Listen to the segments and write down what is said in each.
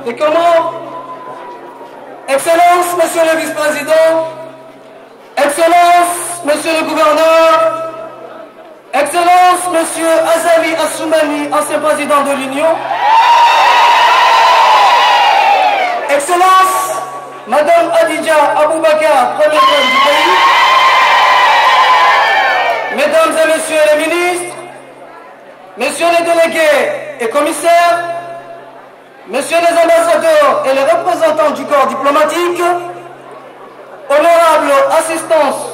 Et comment, Excellence, Monsieur le Vice-président, Excellence, Monsieur le Gouverneur, Excellence, Monsieur Azali Assoumani, ancien président de l'Union, Excellence, Madame Adidja Aboubakar, première dame du pays, Mesdames et Messieurs les ministres, Messieurs les délégués et commissaires, Messieurs les ambassadeurs et les représentants du corps diplomatique, honorable assistance,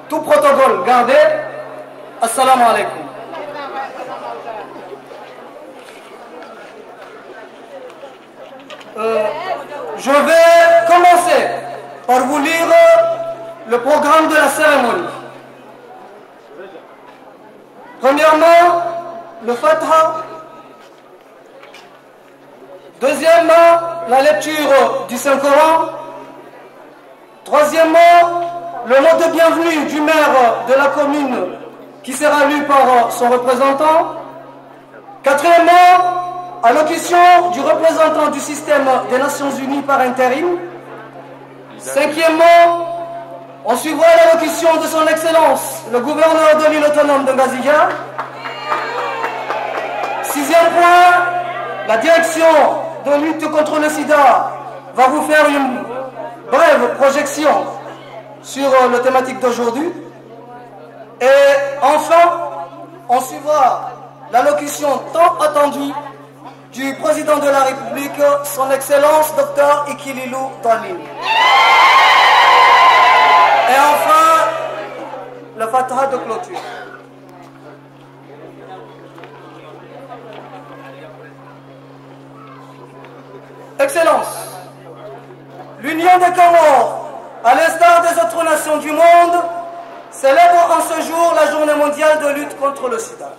tout protocole gardé, assalamu alaikum. Je vais commencer par vous lire le programme de la cérémonie. Premièrement, le Fatiha. Deuxièmement, la lecture du Saint-Coran. Troisièmement, le mot de bienvenue du maire de la commune qui sera lu par son représentant. Quatrièmement, allocution du représentant du système des Nations Unies par intérim. Cinquièmement, on suivra l'allocution de son Excellence, le gouverneur de l'île autonome de Ngazija. Sixième point, la direction de lutte contre le sida va vous faire une brève projection sur la thématique d'aujourd'hui. Et enfin, on suivra l'allocution tant attendue du président de la République, son Excellence Dr Ikililou Dalin. Et enfin, le Fatiha de clôture. Excellence, l'Union des Comores, à l'instar des autres nations du monde, célèbre en ce jour la journée mondiale de lutte contre le sida.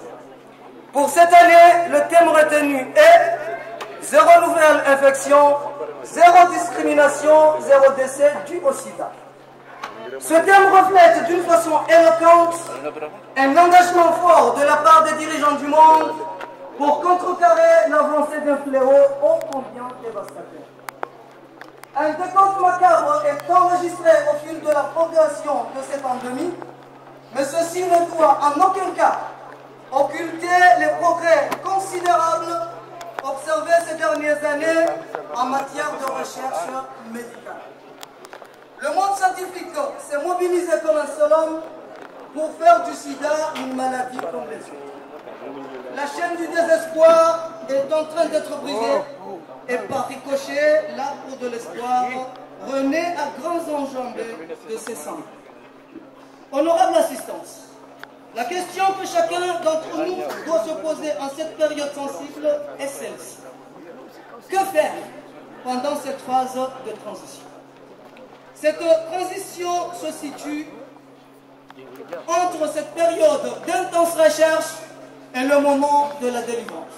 Pour cette année, le thème retenu est « Zéro nouvelle infection, zéro discrimination, zéro décès dû au sida ». Ce thème reflète d'une façon éloquente un engagement fort de la part des dirigeants du monde pour contrecarrer l'avancée d'un fléau ô combien dévastateur. Un décompte macabre est enregistré au fil de la progression de cette endémie, mais ceci ne doit en aucun cas occulter les progrès considérables observés ces dernières années en matière de recherche médicale. Le monde scientifique s'est mobilisé comme un seul homme pour faire du sida une maladie comme les autres. La chaîne du désespoir est en train d'être brisée et par ricochet, l'arbre de l'espoir renaît à grands enjambées de ses cendres. Honorable assistance, la question que chacun d'entre nous doit se poser en cette période sensible est celle-ci. Que faire pendant cette phase de transition? Cette transition se situe entre cette période d'intense recherche et le moment de la délivrance.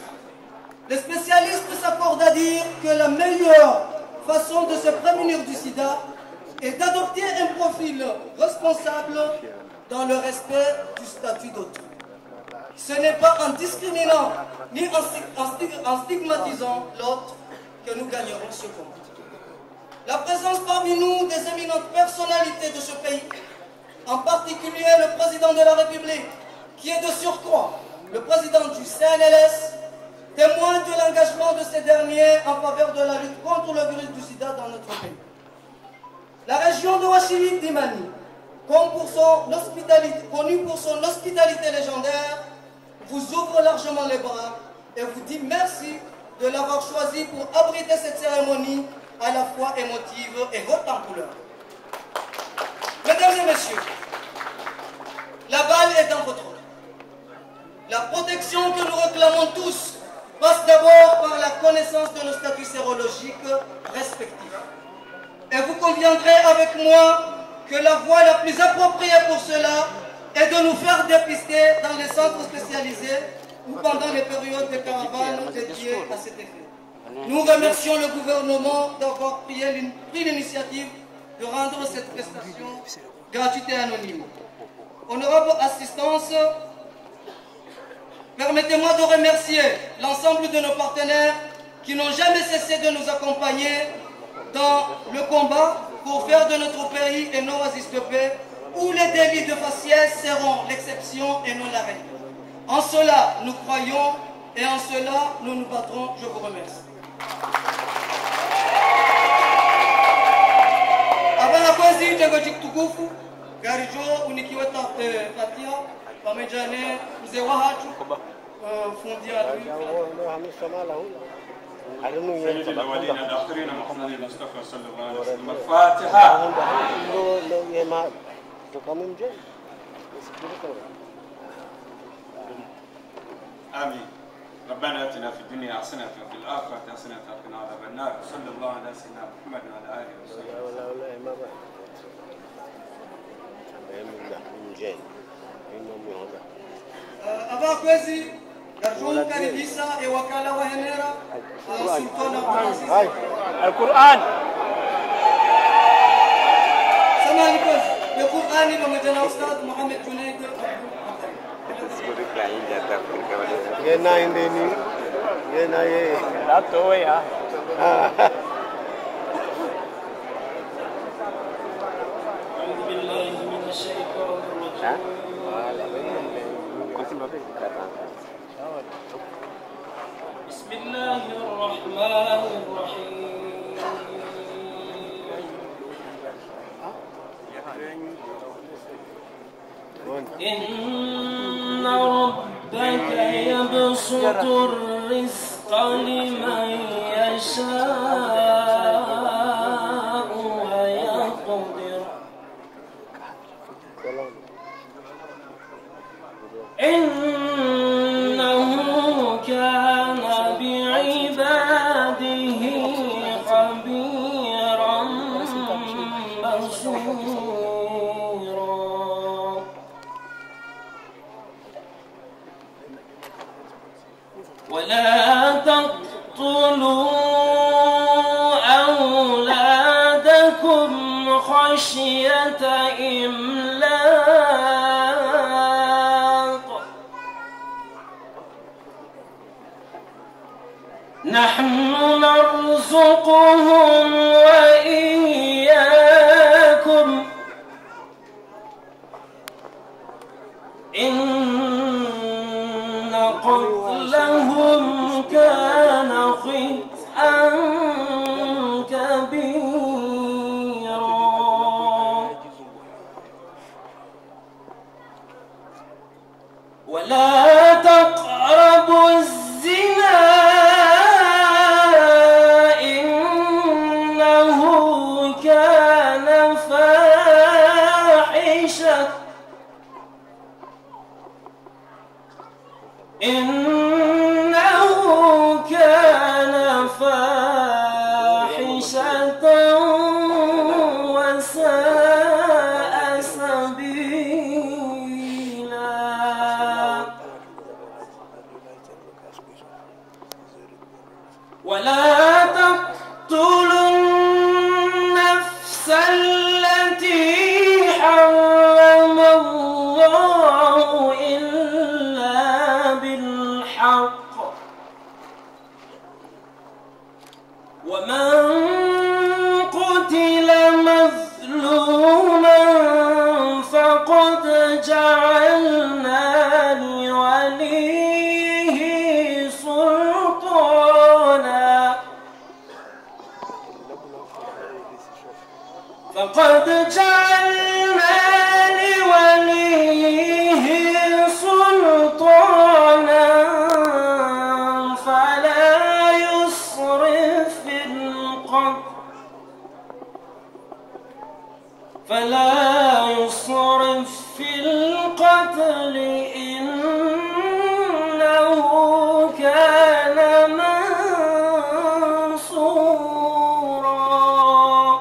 Les spécialistes s'accordent à dire que la meilleure façon de se prémunir du sida est d'adopter un profil responsable dans le respect du statut d'autrui. Ce n'est pas en discriminant ni en stigmatisant l'autre que nous gagnerons ce combat. La présence parmi nous des éminentes personnalités de ce pays, en particulier le président de la République, qui est de surcroît le président du CNLS, témoigne de l'engagement de ces derniers en faveur de la lutte contre le virus du sida dans notre pays. La région de Ouachili Dimani, connue pour son hospitalité légendaire, vous ouvre largement les bras et vous dit merci de l'avoir choisi pour abriter cette cérémonie à la fois émotive et haute en couleur. Mesdames et messieurs, la balle est dans votre main. La protection que nous réclamons tous passe d'abord par la connaissance de nos statuts sérologiques respectifs. Et vous conviendrez avec moi que la voie la plus appropriée pour cela est de nous faire dépister dans les centres spécialisés ou pendant les périodes de caravanes dédiées à cet effet. Nous remercions le gouvernement d'avoir pris l'initiative de rendre cette prestation gratuite et anonyme. Honorable assistance, permettez-moi de remercier l'ensemble de nos partenaires qui n'ont jamais cessé de nous accompagner dans le combat pour faire de notre pays un oasis de paix où les délits de faciès seront l'exception et non la règle. En cela, nous croyons et en cela, nous nous battrons. Je vous remercie. Abana kwezi tego tukufu garijo unikiweta fatia pamejane mzee wa hatu fundia سيد الأولين الآخرين محمد المصطفى صلى الله عليه وسلم الفاتحة. آمين. ربنا آتنا في الدنيا حسنة وفي الآخرة حسنة وقنا عذاب النار. صلى الله على سيدنا محمد وعلى آله وصحبه. Avant kwezi garjon karibisa e wakala wa henera sultana القرآن samani kwezi le Qur'ani pamoja na Ustadh Mohamed Junaid Yena indeni yena ye لا تويا أعوذ بالله من الشيطان الرجيم بسم الله الرحمن الرحيم إن ربك يبسط الرزق لمن يشاء ويقدر إنه كان بعباده خبيرا بصيرا ولا تقتلوا أولادكم خشية إملاق نحن نرزقهم وإياكم إن قتلهم كان خطأ كبيرا ولا تقربوا الزنا إنه كان فاحشة وساء سبيلا ولا تقتلوا النفس التي حرم الله إلا بالحق ومن قتل مظلوما فقد جعلنا لوليه سلطانا فلا يسرف في القتل إنه كان منصورا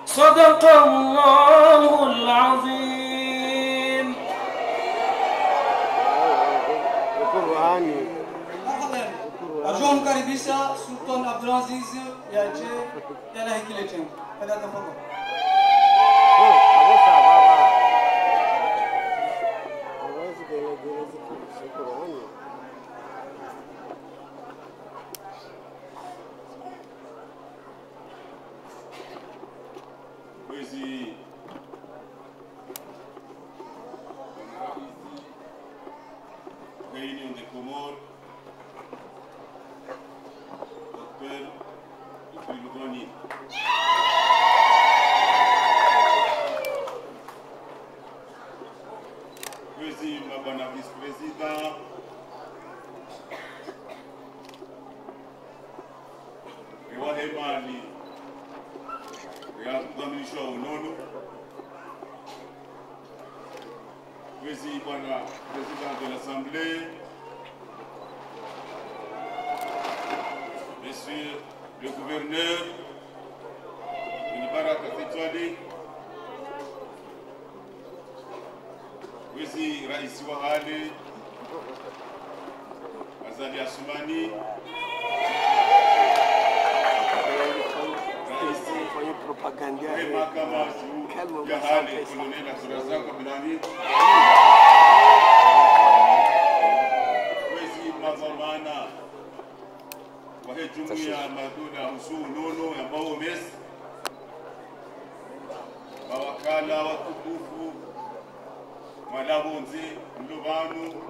صدق الله العظيم. أرجو مكاربيسا سلطان عبد العزيز ياجي يلا هيك لجن هذا تفضل. Kwezi Réunion des Comores, Dr. Ibrahim Ghani. Kwezi Mabana Vice-Président, Ewa Hemani, kukamilisha unono. Kwezi Bwana Président de l'Assemblée, Monsieur le Gouverneur, Baraka Tetwali, Kwezi Rais wa Hali, Azali Asumani, propaganda mahakama juu ya hali Kolonel Abdurazak Bilali, Kwezi mazamana wa jumuiya madola usunono ya Baomes, mawakala watukufu, malabonzi mlubanu,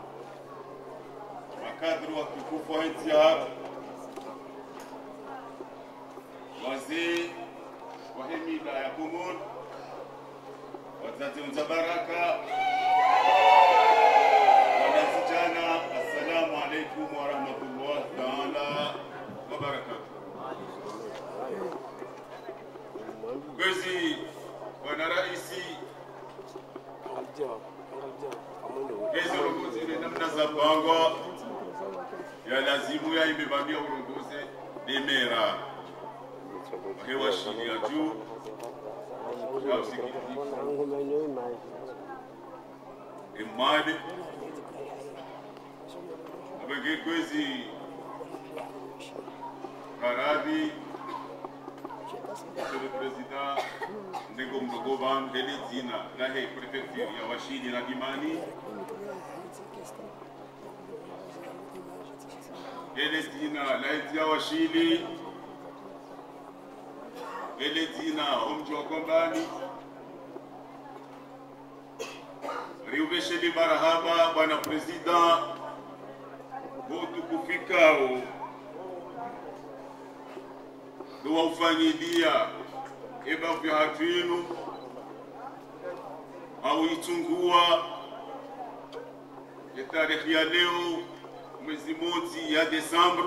makadri watukufu wa NTR, wazee wa hemida ya Komoro, wazazi wa Baraka, wanasijana, assalamu alaikum wa rahmatullahi ta'ala wa barakatuh. Kwezi Bwana Raisi, hizo urongozi ni namna za pangwa ya lazimu ya imebambia urongozi demera hewa shini ya juu ya usikitifu imani abenge kwezi Karadhi Monsieur le Président Ndego Mdogoban Delizina na hei prefecture ya Washidi na Dimani Delizina laiti ya Washidi Delizina omji wa Kombani Riubesheli marahaba Bwana President Botu kufikao Dua ufanyidia eba vya hatuinu au itungua ya tarehe ya leo mwezi mosi ya Desemba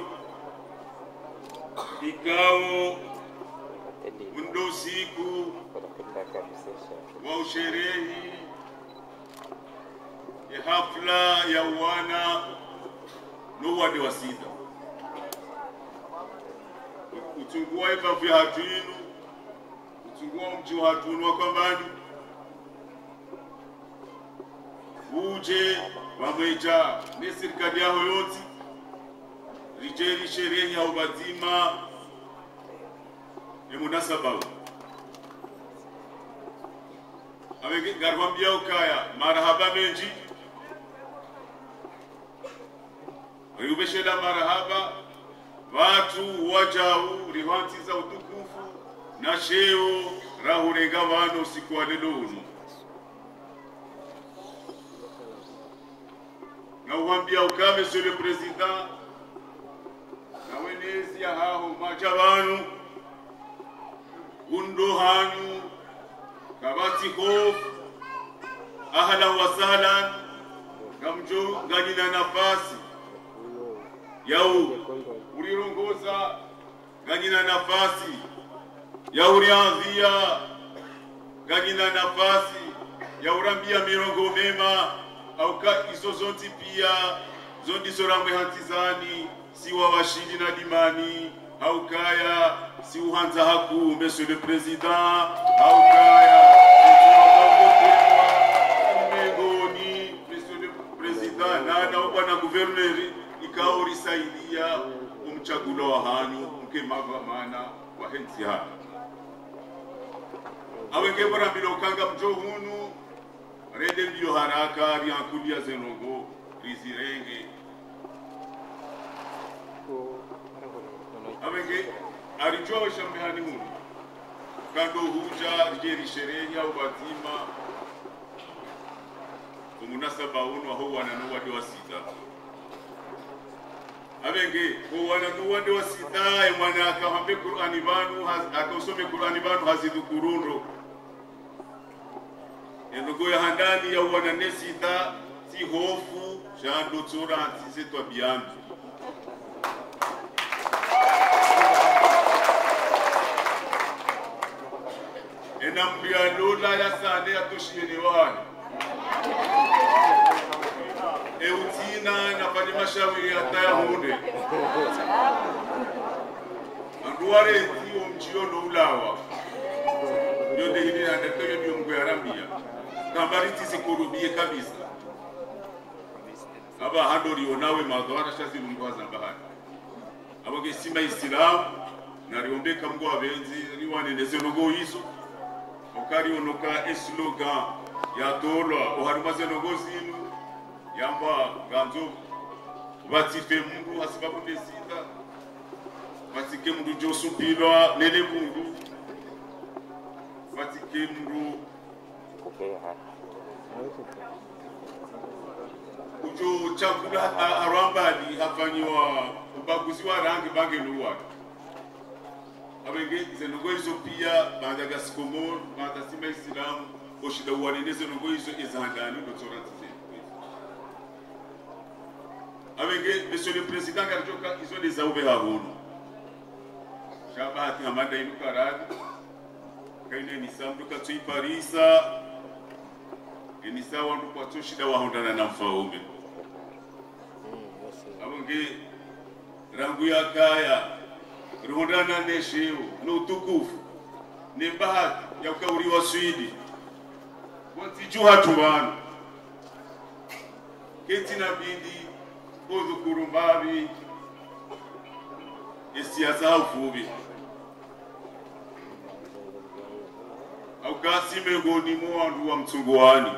ikao mundo siku wa usherehi ya hafla ya wana nuwade wa sida utungua eba vya hatuinu utungua mji wa hatuinu wa Kombani uje wamweja ni serikali yao yote rijeri sherehe ya ubazima emunasaba awege garwambia ukaya marahaba menji riubeshela marahaba watu wajau riwanti za utukufu na sheo rahurega wano siku wa lelo uno na uambia ukame Monsieur le Président na wenezi ya hao majabanu undo hanyu kabati hof ahlan wa sahlan kamjo nganyina nafasi yau ulirongoza nganyina nafasi ya urianzia nganyina nafasi ya urambia mirongo mema au izo zonti pia zondi soramwe hantizani siwa Washidi na Dimani au kaya si uhanza haku Monsieur le Président au kaya umegoni Monsieur le Président na Bwana Gouverneur ikao risaidia umchagulo wa hanyu mke mavamana wa henzi hapa awenge bora bilo kanga mjo hunu rede mbio haraka riankulia zenongo rizirenge awenge arijua shambehani hunu kando huja jeri sherehe au batima umunasaba uno aho wananuwa de wasida abenge ko wananuwa de wasida mwana akahambe Qur'ani banu akasome Qur'ani banu hazidu kurundo endogo ya handani ya wananesida si hofu jando tsora antize to biambi enambia lola ya sande atoshiriwani eutina nafanya mashauri hata hunde anduare tio mjio no ulawa yonde hili andatoyo ndio mguyarambia kambariti sikurubie kabisa aba handori onawe madhara shazi mungwaza bahari aboge sima Islam na riombeka mgo abenzi riwane nezelogo hizo okari onoka eslogan ya dolwa oharumaze nogozinu yamba ganzo batife mundu asibabu desida batike mundu josupilwa nele mundu batike mundu ujo chakula arambali hafanyiwa ubaguzi wa rangi bangeluwa abenge zenogo hizo pia Madagascar Madasima Islam oshida uwanene zenogo hizo ezandani notorati abenge monsieur le président garjoka izo des aube haruno shabati hamada inukaradi kaine ni sambuka tui parisa enisa wandu kwa toshida wahondana na mfaume abenge rangu ya kaya ruhondana nesheo no tukufu ni bahati ya ukauri wa Swidi wati hatu wana keti na bidi kozu kurumbabi esiasa ufubi au kasi megoni mwandu wa mtungwani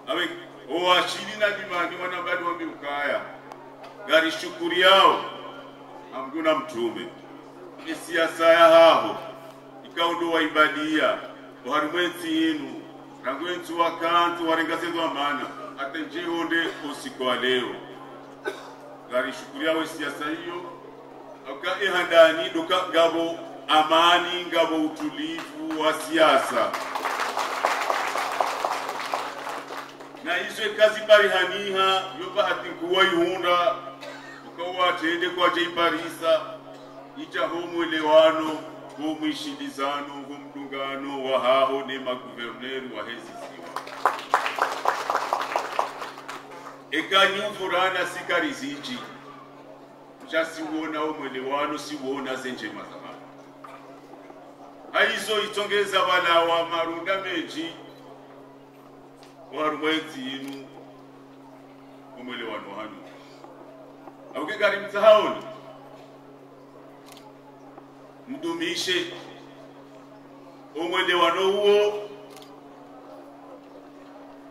awe oashini na dimani wanabadi wa miukaya gari shukuri yao amguna mtume esiasa ya haho ikaundo wa ibadia waharumwenzi inu rangwenzi wakantu warengazezo amana atenje honde usiku wa leo gari shukuri yao siasa hiyo aka ehandani doka ngabo amani ngabo utulivu wa siasa na hizo kazi bari haniha yoba hatikuwa ihunda ukawa tende kwa jai parisa ija homo elewano homo ishilizano homo mdungano wa haho ne maguverneri wa hezi eka nyumfurana sikariziji chasi uona umwelewano si uona zenje mazama haizo itongeza wala wa marunda meji warumwezi inu umwelewano hanu auke gari mtahaoni mdumishe umwelewano huo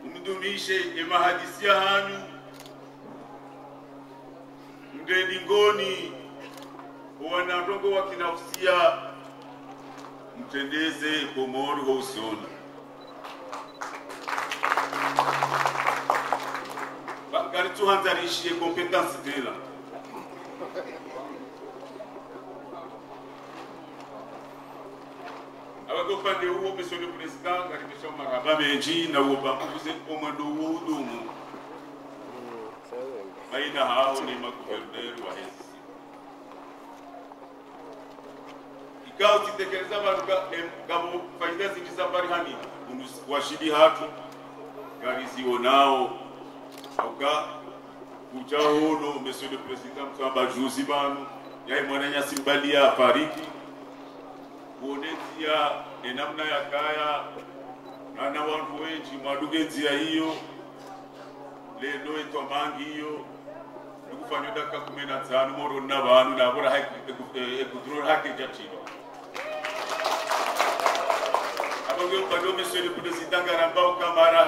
mdumishe emahadisia hanyu mgendingoni wanadongo wa kinafsia mtendeze komoro ho usona bakari tuhanzarishie competence dela abagopande uwo monsieur le président garibisha maraba menji na uwo bamuze komando uwo udumu aina hao ni maguverneri wa hezi ikao titekeleza baruka ngabo faida zingiza bari hani washidi hatu garizi onao auka ujahono monsieur le président mtamba juzi banu yai mwananya simbalia fariki kuonetia enamna ya kaya na wantu wengi mwadugenzia hiyo lendo etomangi hiyo kufanya dakika 15 moro na bantu nabora ekudrol hake jachino abongo pado monsieur le président garamba ukamara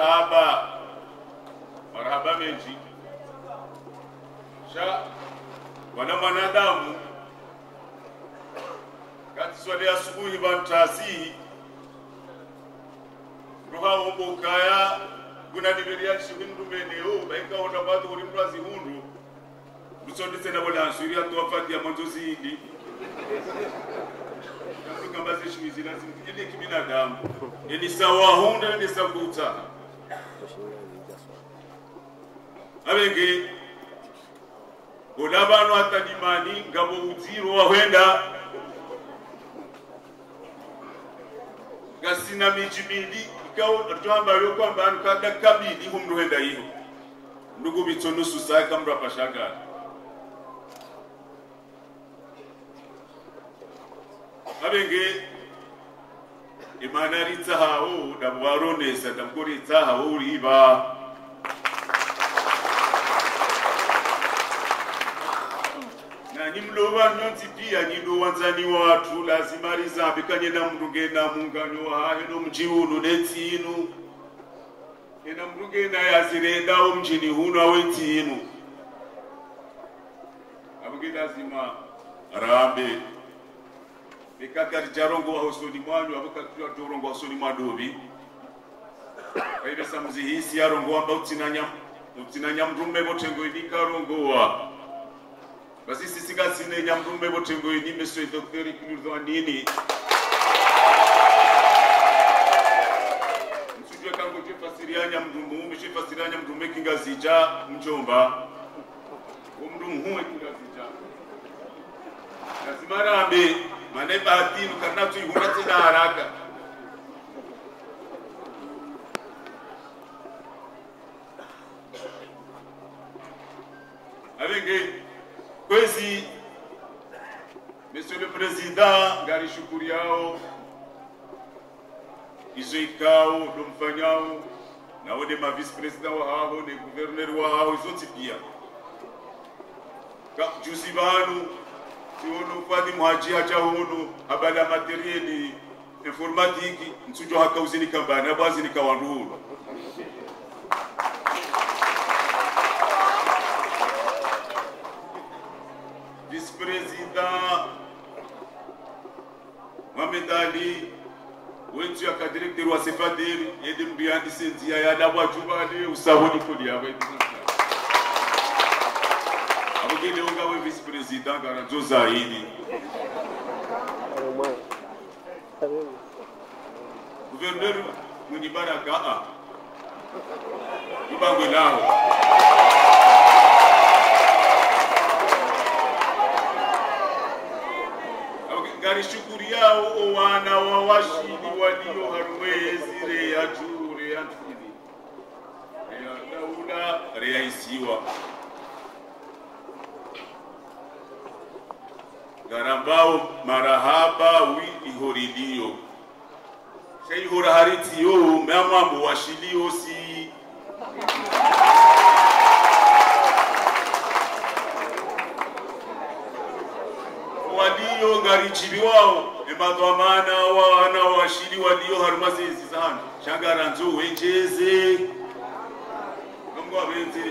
marhaba menji sha wana manadamu swali asubuhi bantasi roha ombokaya kuna niberia shivindu meneo baika ona watu uri mrazi hundu rusondise na bola ansuri atwafati ya mwanzo zindi kamba zishimizi lazima tujende kibinadamu ni sawa hunda ni sakuta abenge olabano atadimani ngabo uziro wahenda gasina mijibidi ikao twamba yo kwamba nkada kabidi humdu henda hiyo ndugu bitonusu sai kamra pashaka abenge imanari tahao dabwarone sadamkori tahao riba na nimloba nyonzi pia nyindo wanzani watu lazima rizambi kanye na mruge na munganyo hahe no mjiunu netinu ena mruge na yazirenda o mjini huno awetinu abuge lazima rambe bekakari jarongo wa hosoni mwanyu abukakira jorongo wa hosoni mwadobi kaide samzi hisi yarongo amba utinanya mrume botengo idika rongo wa basi sisi gasine nyamrume botengo ini monsieur docteur Kilurdo nini msujwe kango jefasiria nyamrumu mshefasiria nyamrume kingazija mjomba umrumu huwe kingazija lazima rambe mane batinu kana tuihura tena haraka abenge kwezi Monsieur le Président ngari shukuri yao izo ikao domfanyao na wode ma vice president wa hao ne gouverneur wa hao izo pia ka juzi banu siono fadi mwaji haja hono abala materieli informatique nsujo hakauzini kambana abazini kawandu Vice-président Mohamed Ali wentu ya kadirecteur wa Sefadir yede mbiandi sentia ya dawa jubale usahoni kodi ya wetu abogele unga we vice-président garanzo zaidi gouverneur mwenye baraka ibangwe lao ngari shukuri yao wana wa washidi walio harwezi rea jure antini rea daula rea isiwa garambao marahaba wi ihoridio shei hora hariti yo mamambo washilio si walio ngarichibi wao emadwamana wana washili walio harumazezi zahano shangara nzo wenjeze ngamgo abenze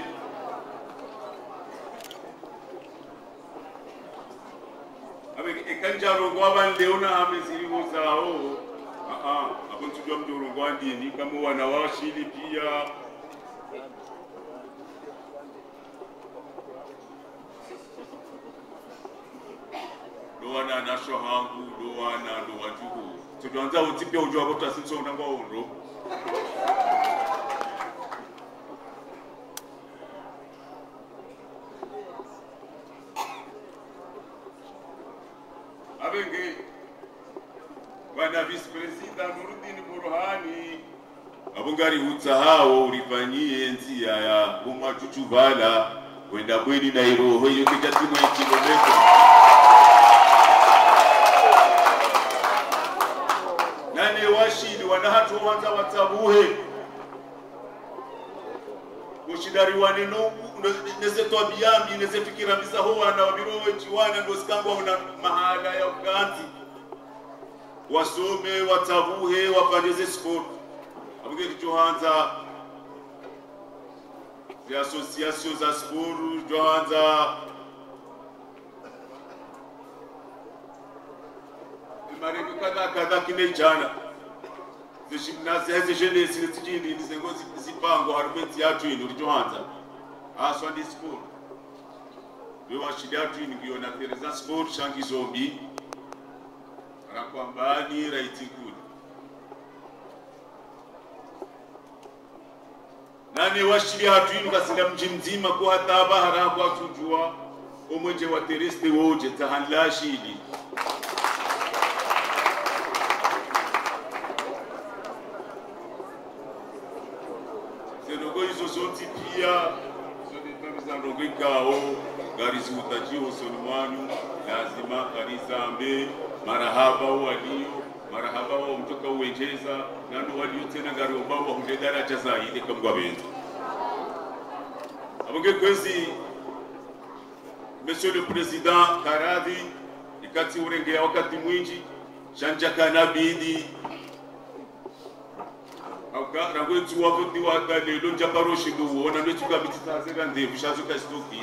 abe ekanjaro ngwaban leona ameziri wozao abontu jwa mdoro ngwandi ni kama wana washili pia doana nasho hangu doana ndo wajuhu tuanza utipia ujua bota sinso unangwa ondo abenge wana vice president Nuruddin Burhani abungari hutsa hao ulifanyie nzi ya kumwa chuchuvala kwenda kweli na iroho hiyo kijatimu ya kilomita nane washidi wanahatu wanza watabuhe kushidari waneno neze twabiyambi neze fikira bisaho wana wabirowe chiwana ndo sikangwa una mahala ya ukanzi wasome watabuhe wafanyeze sport abuge kichohanza vya association za sport johanza marego kadha kimejana zishimnazi jeunesse tijini nizengo zipango harumenti yatu ino rijohanza aswa ndi sport wewa shida yatu ingiona tereza sport shangi zombi rakwambani raiti good nani washiri hatu inu kasinda mji mzima kwa hataba harakwa tujua omweje wa tereste woje tahanla shidi zenogo izo zonti pia zonetamiza ikao garizi utajio usoni mwanu lazima garizambe marahaba walio marahaba wa mtoka uwejeza nando walio tena gari obawa hunde daraja zaidi kamgwa benzo abonge kwezi Monsieur le Président Karadhi ikati urengea wakati mwingi shanja kanabidi auka rangwetu wavuti wakale lonja paroshi do ona nwetu kabiti tazera ndevu shazuka stoki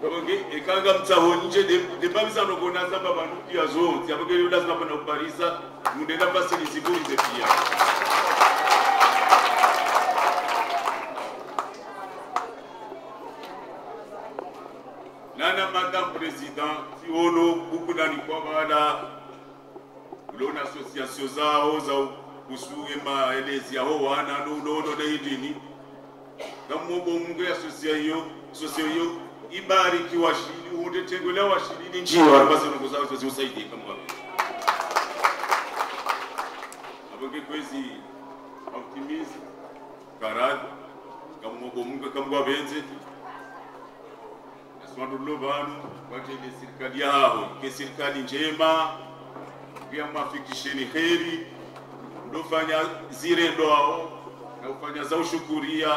abonge ekanga mtaho nje de babisa no kona samba bantu pia zo abonge lazima pana uparisa mundenda pasi lisiburize pia Nana Madame Président, si ono beaucoup d'années kwa bada l'on association zao za kusuema elezi yao wana no na idini kama mungu association yo ibariki washili unde tengolea washili njio arabasa ngo zao ziusaidie kama wapi aboge kwezi optimism karad kama mungu kama wabenze Swandulo banu waje ile serikali yao ke serikali njema pia mafikisheni heri ndofanya zire ndoao na ufanya za ushukuria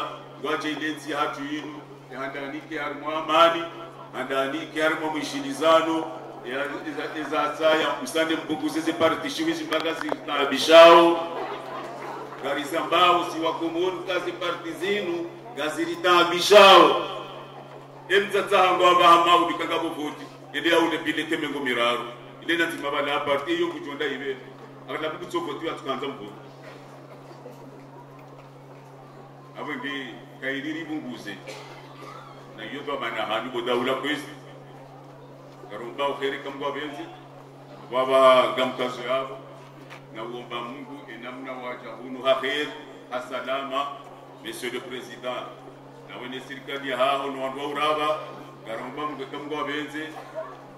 waje ile nzi hatu yinu yahandanike harimo amani handanike harimo mwishilizano ya za saya msande mpunguze ze partishiwizi mpaka zitabishao gari zambao si wakomoni kazi partizinu gaziritabishao emtsatsango abahama ubikanga bovoti ende yaune pile temengo miraru ile nanti mabala apart iyo kujonda ibe akala kutsokoti atkanza mvoti abenge kairiri bunguze na yoba bana hanu bodaula kwezi karumba ukhere kamgwa benzi baba gamkazo yabo na uomba Mungu enamna waja hunu khair asalama Monsieur le Président na wene serikali ya hao no wandu uraba garomba mgekamgwa benze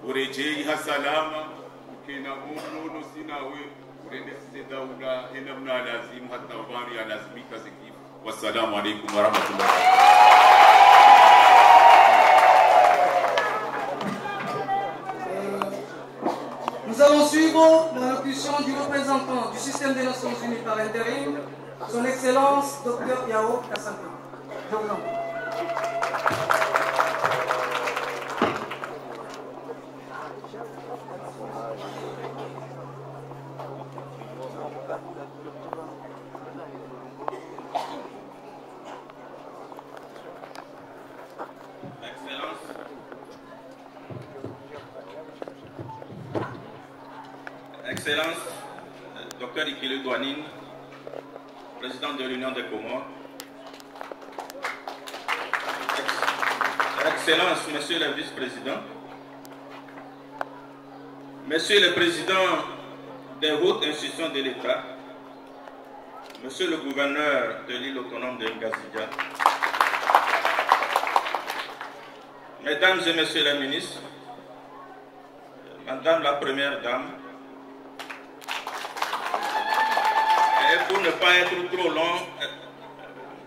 urejei hasalama ukena mungu no sinawe urende sise daula ena mna lazim hatta wari ya lazimika zikif wassalamu alaykum wa rahmatullahi. Nous allons suivre l'allocution du représentant du système des Nations Unies par intérim, son Excellence Dr Yao Kassampe. Je vous en prie. Excellence, Dr Ikile Douanine, président de l'Union des Comores. Excellence, Monsieur le vice-président, Monsieur le président des hautes institutions de l'État, Monsieur le gouverneur de l'île autonome de Ngazidia, Mesdames et Messieurs les ministres, Madame la Première Dame, et pour ne pas être trop long,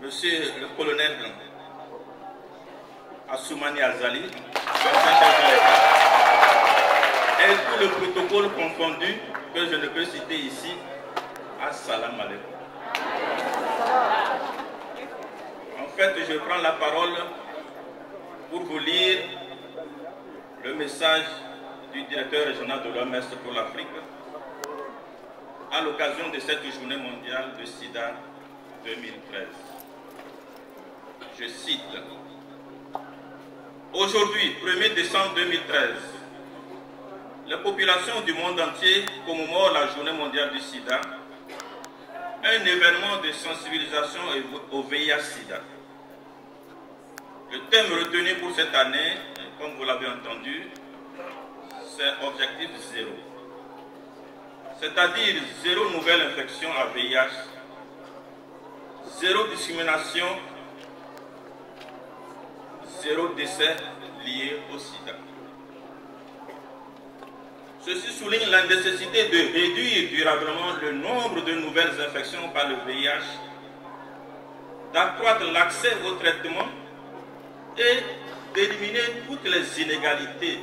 Monsieur le colonel Assoumani Azali, et tout le protocole confondu que je ne peux citer ici, assalamu alaikum. En fait, je prends la parole pour vous lire le message du directeur régional de l'OMS pour l'Afrique à l'occasion de cette journée mondiale de SIDA 2013. Je cite: aujourd'hui, 1er décembre 2013, les populations du monde entier commémorent la Journée mondiale du sida, un événement de sensibilisation au VIH-Sida. Le thème retenu pour cette année, comme vous l'avez entendu, c'est Objectif Zéro. C'est-à-dire zéro nouvelle infection à VIH, zéro discrimination, zéro décès lié au sida. Ceci souligne la nécessité de réduire durablement le nombre de nouvelles infections par le VIH, d'accroître l'accès au traitement et d'éliminer toutes les inégalités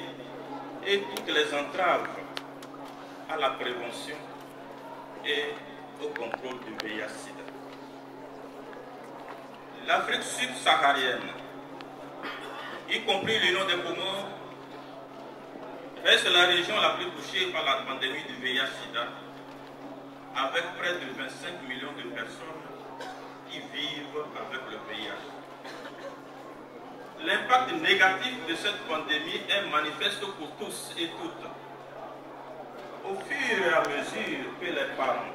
et toutes les entraves à la prévention et au contrôle du VIH-Sida. L'Afrique subsaharienne, y compris l'Union des Comores, reste la région la plus touchée par la pandémie du VIH-Sida, avec près de 25 millions de personnes qui vivent avec le VIH. L'impact négatif de cette pandémie est manifeste pour tous et toutes. Au fur et à mesure que les parents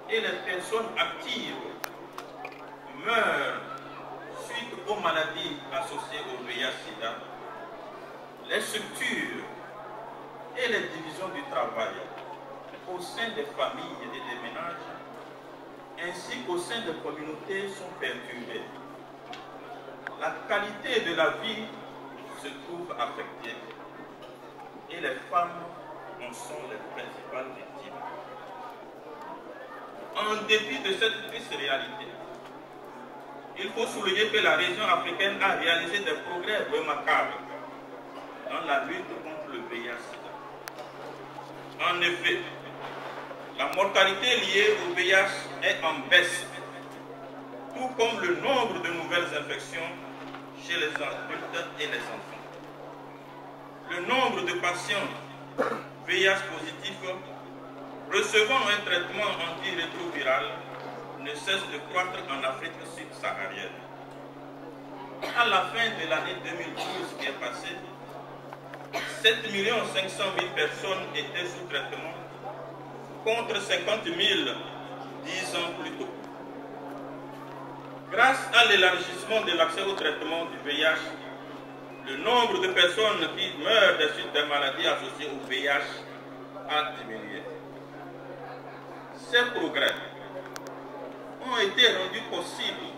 et les personnes actives meurent suite aux maladies associées au VIH-Sida, les structures et les divisions du travail au sein des familles et des ménages, ainsi qu'au sein des communautés sont perturbées. La qualité de la vie se trouve affectée et les femmes en sont les principales victimes. En dépit de cette triste réalité, il faut souligner que la région africaine a réalisé des progrès remarquables dans la lutte contre le VIH-Sida. En effet, la mortalité liée au VIH est en baisse, tout comme le nombre de nouvelles infections chez les adultes et les enfants. Le nombre de patients VIH positifs recevant un traitement antirétroviral ne cesse de croître en Afrique subsaharienne. À la fin de l'année 2012 qui est passée, 7 500 000 personnes étaient sous traitement contre 50 000 10 ans plus tôt. Grâce à l'élargissement de l'accès au traitement du VIH, le nombre de personnes qui meurent des suites des maladies associées au VIH a diminué. Ces progrès ont été rendus possibles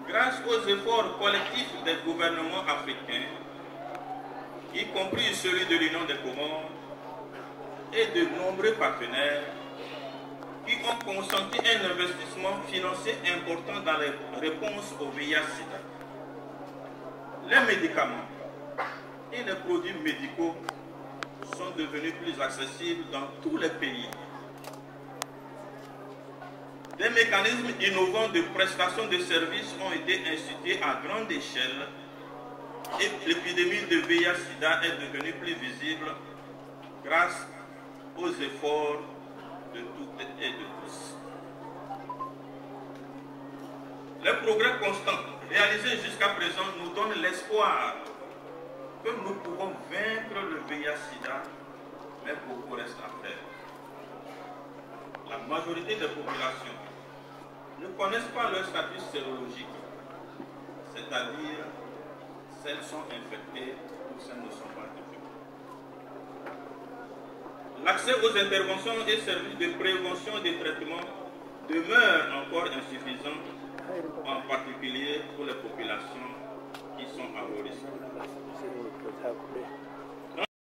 grâce aux efforts collectifs des gouvernements africains, y compris celui de l'Union des Comores et de nombreux partenaires qui ont consenti un investissement financier important dans les réponses au VIH-Sida. Les médicaments et les produits médicaux sont devenus plus accessibles dans tous les pays. Des mécanismes innovants de prestation de services ont été institués à grande échelle et l'épidémie de VIH-Sida est devenue plus visible grâce aux efforts de toutes et de tous. Les progrès constants réalisés jusqu'à présent nous donnent l'espoir que nous pouvons vaincre le VIH-Sida, mais beaucoup reste à faire. La majorité des populations ne connaissent pas leur statut sérologique, c'est-à-dire celles sont infectées ou celles ne sont pas infectées. L'accès aux interventions et services de prévention et de traitement demeure encore insuffisant, en particulier pour les populations qui sont à haut risque.